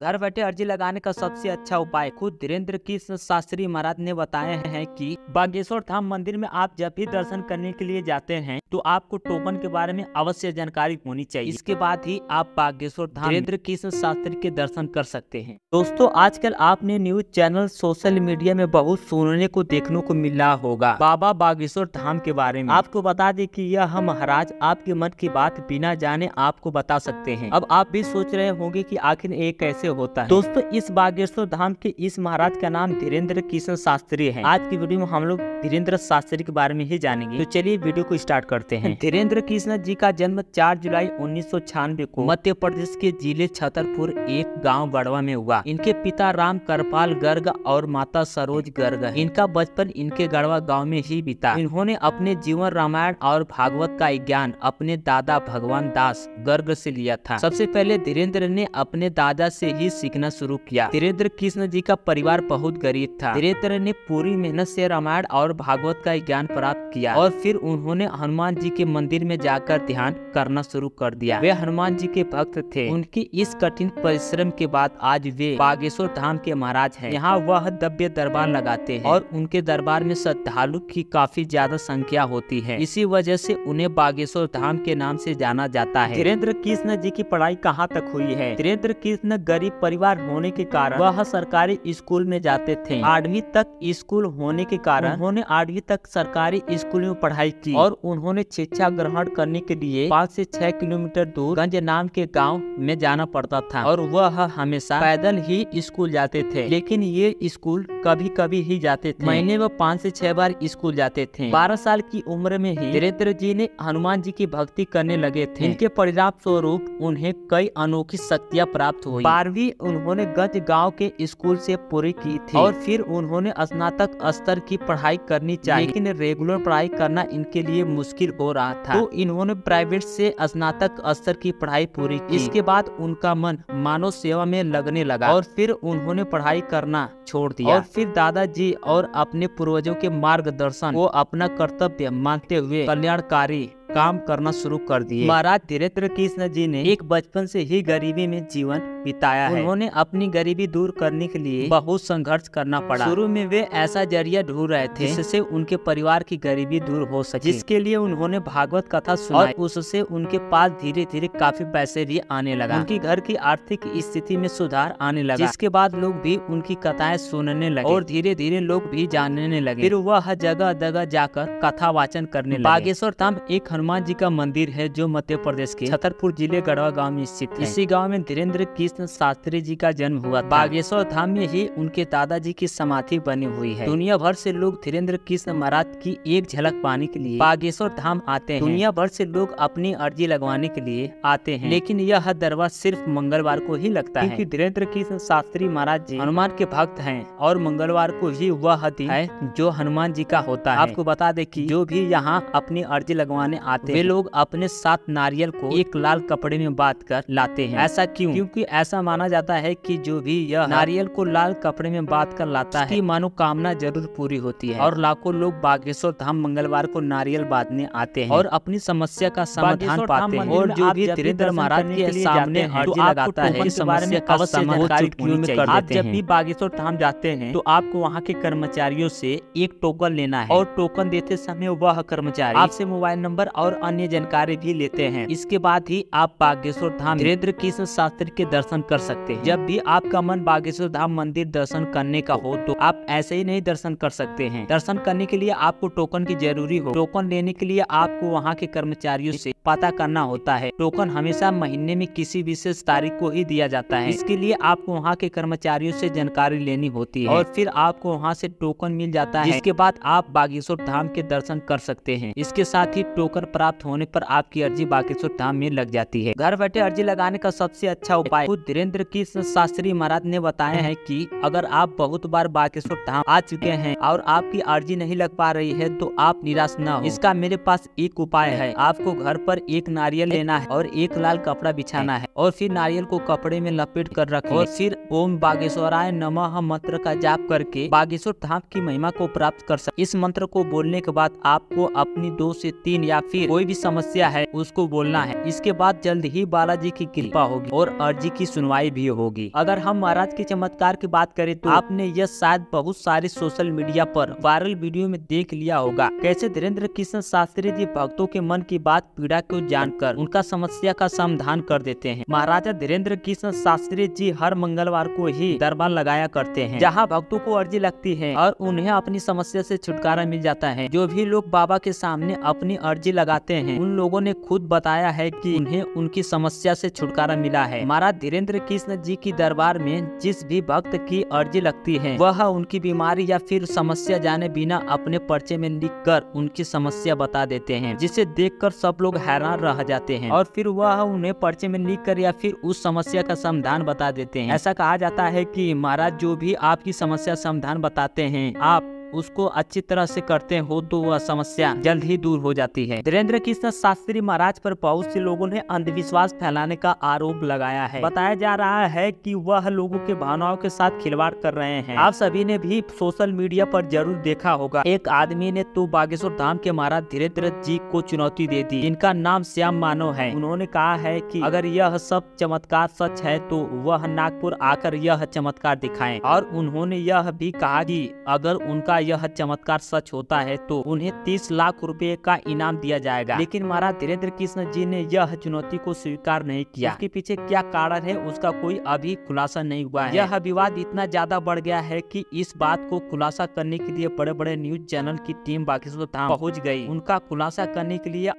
घर बैठे अर्जी लगाने का सबसे अच्छा उपाय खुद धीरेन्द्र कृष्ण शास्त्री महाराज ने बताए हैं कि बागेश्वर धाम मंदिर में आप जब भी दर्शन करने के लिए जाते हैं तो आपको टोकन के बारे में अवश्य जानकारी होनी चाहिए। इसके बाद ही आप बागेश्वर धाम धीरेन्द्र कृष्ण शास्त्री के दर्शन कर सकते हैं। दोस्तों, आजकल आपने न्यूज चैनल सोशल मीडिया में बहुत सुनने को देखने को मिल रहा होगा बाबा बागेश्वर धाम के बारे में। आपको बता दें कि यह महाराज आपके मन की बात बिना जाने आपको बता सकते हैं। अब आप भी सोच रहे होंगे कि आखिर ये कैसे होता है। दोस्तों, इस बागेश्वर धाम के इस महाराज का नाम धीरेन्द्र कृष्ण शास्त्री है। आज की वीडियो में हम लोग धीरेन्द्र शास्त्री के बारे में ही जानेंगे। तो चलिए वीडियो को स्टार्ट करते हैं। धीरेन्द्र कृष्ण जी का जन्म 4 जुलाई 1996 को मध्य प्रदेश के जिले छतरपुर एक गांव बड़वा में हुआ। इनके पिता राम करपाल गर्ग और माता सरोज गर्ग। इनका बचपन इनके गढ़वा गाँव में ही बीता। इन्होंने अपने जीवन रामायण और भागवत का ज्ञान अपने दादा भगवान दास गर्ग से लिया था। सबसे पहले धीरेन्द्र ने अपने दादा से ही सीखना शुरू किया। धीरेन्द्र कृष्ण जी का परिवार बहुत गरीब था। धीरेन्द्र ने पूरी मेहनत से रामायण और भागवत का ज्ञान प्राप्त किया और फिर उन्होंने हनुमान जी के मंदिर में जाकर ध्यान करना शुरू कर दिया। वे हनुमान जी के भक्त थे। उनकी इस कठिन परिश्रम के बाद आज वे बागेश्वर धाम के महाराज हैं। यहाँ वह दिव्य दरबार लगाते हैं और उनके दरबार में श्रद्धालु की काफी ज्यादा संख्या होती है। इसी वजह से उन्हें बागेश्वर धाम के नाम से जाना जाता है। धीरेन्द्र कृष्ण जी की पढ़ाई कहाँ तक हुई है? धीरेन्द्र कृष्ण गरीब परिवार होने के कारण वह सरकारी स्कूल में जाते थे। 8वीं तक स्कूल होने के कारण उन्होंने 8वीं तक सरकारी स्कूल में पढ़ाई की और उन्होंने शिक्षा ग्रहण करने के लिए 5 से 6 किलोमीटर दूर गंज नाम के गांव में जाना पड़ता था और वह हमेशा पैदल ही स्कूल जाते थे। लेकिन ये स्कूल कभी कभी ही जाते थे। महीने में 5 से 6 बार स्कूल जाते थे। 12 साल की उम्र में ही धीरेन्द्र जी ने हनुमान जी की भक्ति करने लगे थे। इनके परिणाम स्वरूप उन्हें कई अनोखी शक्तियाँ प्राप्त हुई। 12वीं उन्होंने गंज गांव के स्कूल से पूरी की थी और फिर उन्होंने स्नातक स्तर की पढ़ाई करनी चाहिए, लेकिन रेगुलर पढ़ाई करना इनके लिए मुश्किल हो रहा था। तो इन्होंने प्राइवेट से स्नातक स्तर की पढ़ाई पूरी की। इसके बाद उनका मन मानव सेवा में लगने लगा और फिर उन्होंने पढ़ाई करना छोड़ दिया और फिर दादाजी और अपने पूर्वजों के मार्गदर्शन को अपना कर्तव्य मानते हुए कल्याणकारी काम करना शुरू कर दिए। महाराज धीरेन्द्र कृष्ण जी ने एक बचपन से ही गरीबी में जीवन बिताया है। उन्होंने अपनी गरीबी दूर करने के लिए बहुत संघर्ष करना पड़ा। शुरू में वे ऐसा जरिया ढूंढ रहे थे जिससे उनके परिवार की गरीबी दूर हो सके, जिसके लिए उन्होंने भागवत कथा सुनाई और उससे उनके पास धीरे धीरे काफी पैसे भी आने लगा। उनकी घर की आर्थिक स्थिति में सुधार आने लगा, जिसके बाद लोग भी उनकी कथाएं सुनने लगे और धीरे धीरे लोग भी जानने लगे। फिर वह जगह जगह जाकर कथा वाचन करने लगे। बागेश्वर धाम एक हनुमान जी का मंदिर है जो मध्य प्रदेश के छतरपुर जिले गढ़वा गांव में स्थित है। इसी गांव में धीरेन्द्र कृष्ण शास्त्री जी का जन्म हुआ था। बागेश्वर धाम में ही उनके दादाजी की समाधि बनी हुई है। दुनिया भर से लोग धीरेन्द्र कृष्ण महाराज की एक झलक पाने के लिए बागेश्वर धाम आते हैं। दुनिया भर से लोग अपनी अर्जी लगवाने के लिए आते हैं, लेकिन यह दरबार सिर्फ मंगलवार को ही लगता है, क्योंकि धीरेन्द्र कृष्ण शास्त्री महाराज जी हनुमान के भक्त हैं और मंगलवार को ही वह दिन है जो हनुमान जी का होता है। आपको बता दें कि जो भी यहाँ अपनी अर्जी लगवाने आते वे लोग अपने साथ नारियल को एक लाल कपड़े में बांध कर लाते हैं। ऐसा क्यों? क्योंकि ऐसा माना जाता है कि जो भी यह नारियल को लाल कपड़े में बांध कर लाता है उसकी मनोकामना जरूर पूरी होती है। और लाखों लोग बागेश्वर धाम मंगलवार को नारियल बांधने आते हैं और अपनी समस्या का समाधान पाते हैं। और जो भी धीरेन्द्र महाराज के सामने अर्जी लगाता है इस समस्या का समाधान। आप जब भी बागेश्वर धाम जाते हैं तो आपको वहाँ के कर्मचारियों से एक टोकन लेना है और टोकन देते समय वह कर्मचारी आपसे मोबाइल नंबर और अन्य जानकारी भी लेते हैं। इसके बाद ही आप बागेश्वर धाम धीरेन्द्र कृष्ण शास्त्री के दर्शन कर सकते हैं। जब भी आपका मन बागेश्वर धाम मंदिर दर्शन करने का हो तो आप ऐसे ही नहीं दर्शन कर सकते हैं। दर्शन करने के लिए आपको टोकन की जरूरी हो। टोकन लेने के लिए आपको वहाँ के कर्मचारियों से पता करना होता है। टोकन हमेशा महीने में किसी विशेष तारीख को ही दिया जाता है। इसके लिए आपको वहाँ के कर्मचारियों से जानकारी लेनी होती है और फिर आपको वहाँ से टोकन मिल जाता है, जिसके बाद आप बागेश्वर धाम के दर्शन कर सकते हैं। इसके साथ ही टोकन प्राप्त होने पर आपकी अर्जी बागेश्वर धाम में लग जाती है। घर बैठे अर्जी लगाने का सबसे अच्छा उपाय खुद धीरेन्द्र कृष्ण शास्त्री महाराज ने बताया है कि अगर आप बहुत बार बागेश्वर धाम आ चुके हैं और आपकी अर्जी नहीं लग पा रही है तो आप निराश न हो। इसका मेरे पास एक उपाय है। आपको घर पर एक नारियल लेना है और एक लाल कपड़ा बिछाना है और फिर नारियल को कपड़े में लपेट कर रखें और फिर ओम बागेश्वराय नमः मंत्र का जाप करके बागेश्वर धाम की महिमा को प्राप्त कर सकते। इस मंत्र को बोलने के बाद आपको अपनी 2 से 3 या फिर फिर कोई भी समस्या है उसको बोलना है। इसके बाद जल्द ही बालाजी की कृपा होगी और अर्जी की सुनवाई भी होगी। अगर हम महाराज के चमत्कार की बात करें तो आपने यह शायद बहुत सारे सोशल मीडिया पर वायरल वीडियो में देख लिया होगा, कैसे धीरेन्द्र कृष्ण शास्त्री जी भक्तों के मन की बात पीड़ा को जानकर उनका समस्या का समाधान कर देते हैं। महाराजा धीरेन्द्र कृष्ण शास्त्री जी हर मंगलवार को ही दरबार लगाया करते हैं, जहां भक्तों को अर्जी लगती है और उन्हें अपनी समस्या से छुटकारा मिल जाता है। जो भी लोग बाबा के सामने अपनी अर्जी लगाते हैं उन लोगों ने खुद बताया है कि उन्हें उनकी समस्या से छुटकारा मिला है। महाराज धीरेन्द्र कृष्ण जी की दरबार में जिस भी भक्त की अर्जी लगती है वह उनकी बीमारी या फिर समस्या जाने बिना अपने पर्चे में लिखकर उनकी समस्या बता देते हैं, जिसे देखकर सब लोग हैरान रह जाते हैं और फिर वह उन्हें पर्चे में लिखकर या फिर उस समस्या का समाधान बता देते हैं। ऐसा कहा जाता है कि महाराज जो भी आपकी समस्या समाधान बताते हैं, आप उसको अच्छी तरह से करते हो तो वह समस्या जल्द ही दूर हो जाती है। धीरेन्द्र कृष्ण शास्त्री महाराज पर बहुत से लोगों ने अंधविश्वास फैलाने का आरोप लगाया है। बताया जा रहा है कि वह लोगों के भावनाओं के साथ खिलवाड़ कर रहे हैं। आप सभी ने भी सोशल मीडिया पर जरूर देखा होगा, एक आदमी ने तो बागेश्वर धाम के महाराज धीरेन्द्र जी को चुनौती दे दी, जिनका नाम श्याम मानव है। उन्होंने कहा है कि अगर यह सब चमत्कार सच है तो वह नागपुर आकर यह चमत्कार दिखाएं, और उन्होंने यह भी कहा कि अगर उनका यह चमत्कार सच होता है तो उन्हें 30 लाख रुपए का इनाम दिया जाएगा। लेकिन महाराज धीरेन्द्र कृष्ण जी ने यह चुनौती को स्वीकार नहीं किया। इसके पीछे क्या कारण है उसका कोई अभी खुलासा नहीं हुआ है। यह विवाद इतना ज्यादा बढ़ गया है कि इस बात को खुलासा करने के लिए बड़े बड़े न्यूज चैनल की टीम बागेश्वर धाम पहुँच गयी। उनका खुलासा करने के लिए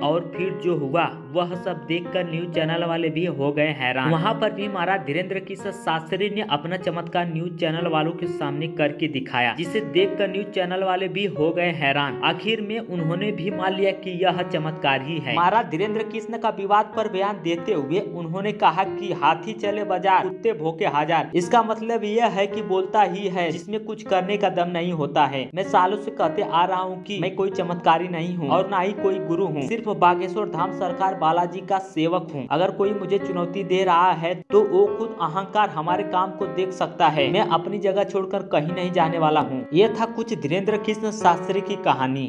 और फिर जो हुआ वह सब देखकर न्यूज चैनल वाले भी हो गए हैरान। वहां पर भी महाराज धीरेन्द्र कृष्ण शास्त्री ने अपना चमत्कार न्यूज चैनल वालों के सामने करके दिखाया, जिसे देखकर न्यूज चैनल वाले भी हो गए हैरान। आखिर में उन्होंने भी मान लिया कि यह चमत्कार ही है। महाराज धीरेन्द्र कृष्ण का विवाद पर बयान देते हुए उन्होंने कहा कि हाथी चले बाजार कुत्ते भोके हजार। इसका मतलब यह है कि बोलता ही है जिसमें कुछ करने का दम नहीं होता है। मैं सालों से कहते आ रहा हूँ कि मैं कोई चमत्कारी नहीं हूँ और ना ही कोई गुरु हूँ, सिर्फ बागेश्वर धाम सरकार बालाजी का सेवक हूँ। अगर कोई मुझे चुनौती दे रहा है तो वो खुद अहंकार हमारे काम को देख सकता है। मैं अपनी जगह छोड़कर कहीं नहीं जाने वाला हूँ। ये था कुछ धीरेन्द्र कृष्ण शास्त्री की कहानी।